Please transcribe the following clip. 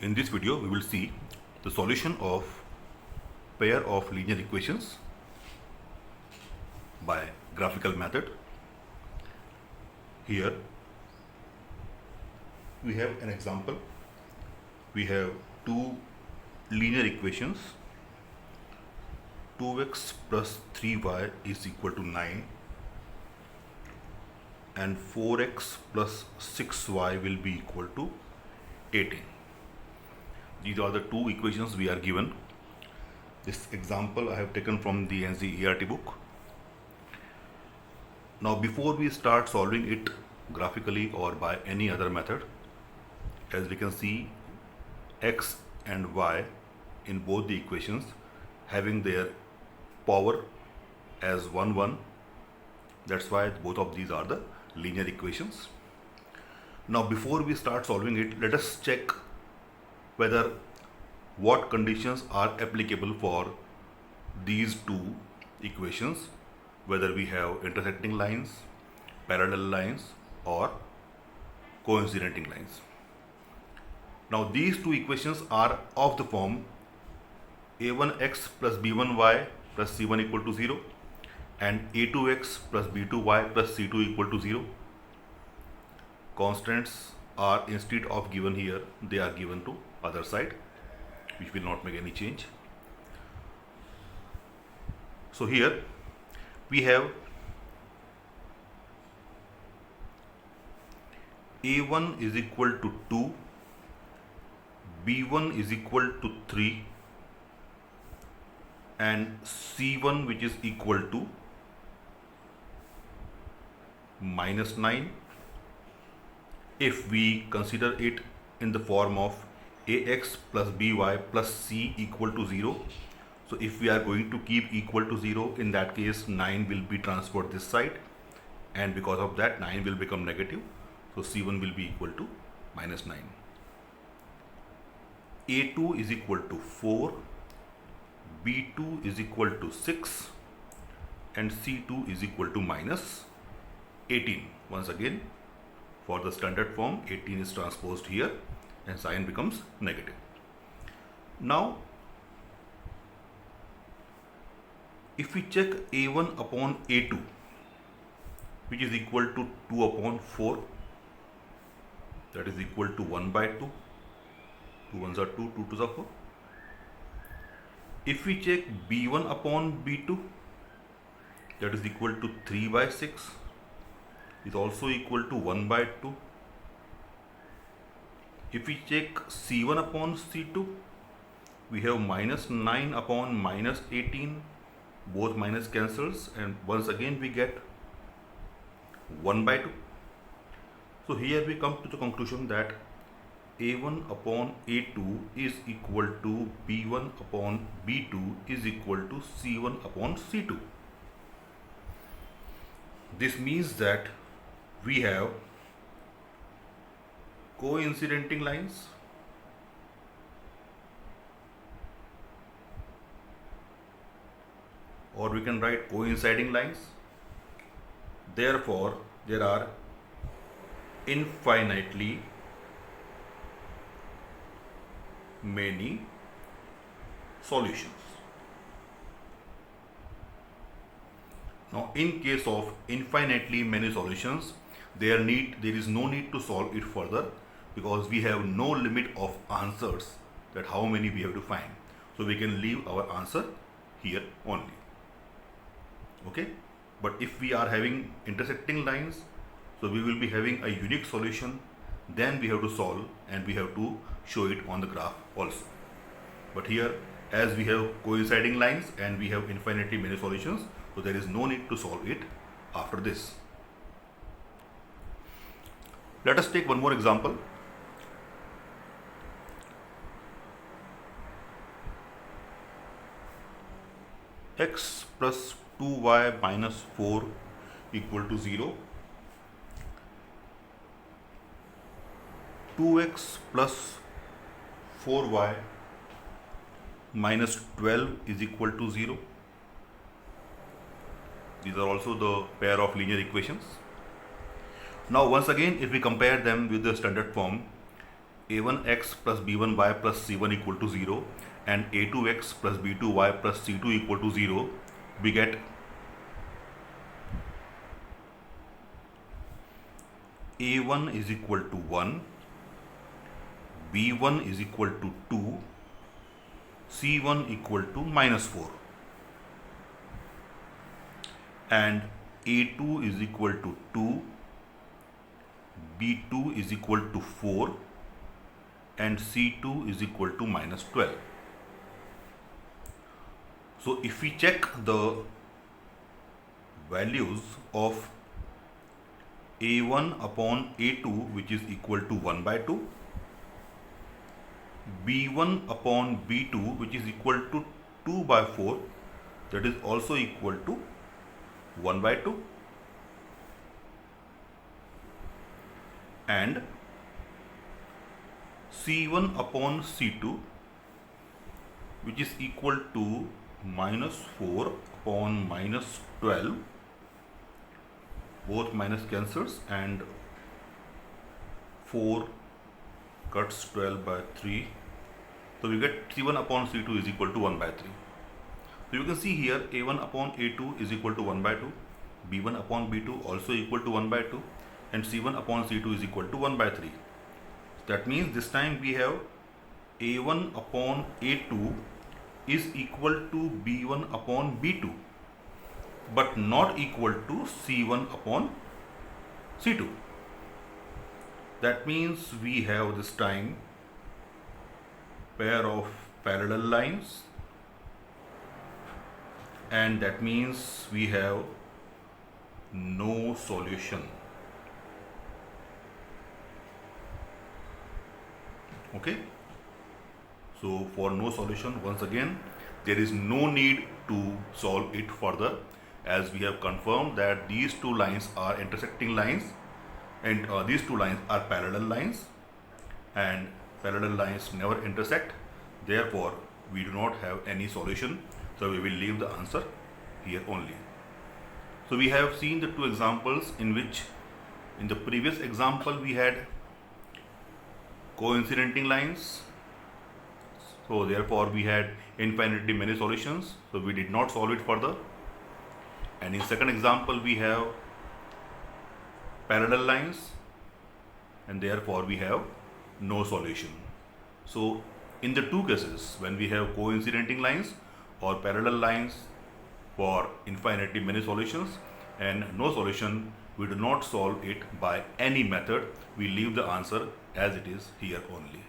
In this video, we will see the solution of pair of linear equations by graphical method. Here we have an example. We have two linear equations. 2x plus 3y is equal to 9 and 4x plus 6y will be equal to 18. These are the two equations we are given. This example I have taken from the NCERT book. Now before we start solving it graphically or by any other method, as we can see, x and y in both the equations having their power as 1 1. That's why both of these are the linear equations. Now before we start solving it, let us check whether what conditions are applicable for these two equations, whether we have intersecting lines, parallel lines or coinciding lines. Now these two equations are of the form a1x plus b1y plus c1 equal to 0 and a2x plus b2y plus c2 equal to 0. Constants are, instead of given here, they are given to other side, which will not make any change. So here we have a1 is equal to 2, b1 is equal to 3 and c1 which is equal to minus 9 if we consider it in the form of ax plus by plus c equal to 0. So if we are going to keep equal to 0, in that case 9 will be transferred this side, and because of that 9 will become negative. So c1 will be equal to minus 9. a2 is equal to 4, b2 is equal to 6 and c2 is equal to minus 18. Once again, for the standard form, 18 is transposed here and sign becomes negative. Now if we check a1 upon a2, which is equal to 2 upon 4, that is equal to 1 by 2. 2 ones are 2, 2 twos are 4. If we check b1 upon b2, that is equal to 3 by 6, is also equal to 1 by 2. If we check c1 upon c2, we have minus 9 upon minus 18, both minus cancels, and once again we get 1 by 2. So here we come to the conclusion that a1 upon a2 is equal to b1 upon b2 is equal to c1 upon c2. This means that we have coinciding lines or we can write coinciding lines. Therefore, there are infinitely many solutions. Now, in case of infinitely many solutions, there is no need to solve it further because we have no limit of answers that how many we have to find. So we can leave our answer here only. Okay, but if we are having intersecting lines, so we will be having a unique solution, then we have to solve and we have to show it on the graph also. But here, as we have coinciding lines and we have infinitely many solutions, so there is no need to solve it after this. Let us take one more example. X plus 2y minus 4 equal to 0. 2x plus 4y minus 12 is equal to 0. These are also the pair of linear equations. Now once again, if we compare them with the standard form, a1x plus b1y plus c1 equal to 0 and a2x plus b2y plus c2 equal to 0, we get a1 is equal to 1, b1 is equal to 2, c1 equal to minus 4, and a2 is equal to 2, b2 is equal to 4, and c2 is equal to minus 12. So if we check the values of a1 upon a2, which is equal to 1 by 2, b1 upon b2, which is equal to 2 by 4, that is also equal to 1 by 2, and c1 upon c2, which is equal to minus 4 upon minus 12, both minus cancels and 4 cuts 12 by 3, so we get c1 upon c2 is equal to 1 by 3. So you can see here a1 upon a2 is equal to 1 by 2, b1 upon b2 also equal to 1 by 2, and c1 upon c2 is equal to 1 by 3. So that means this time we have a1 upon a2 is equal to b1 upon b2, but not equal to c1 upon c2. That means we have this time pair of parallel lines, and that means we have no solution. Okay, so for no solution, once again, there is no need to solve it further, as we have confirmed that these two lines are intersecting lines, and these two lines are parallel lines, and parallel lines never intersect. Therefore, we do not have any solution, so we will leave the answer here only. So we have seen the two examples in which, in the previous example, we had coincidenting lines, so therefore we had infinitely many solutions, so we did not solve it further. And in second example, we have parallel lines, and therefore we have no solution. So in the two cases, when we have coincidenting lines or parallel lines for infinitely many solutions and no solution, we do not solve it by any method, we leave the answer as it is here only.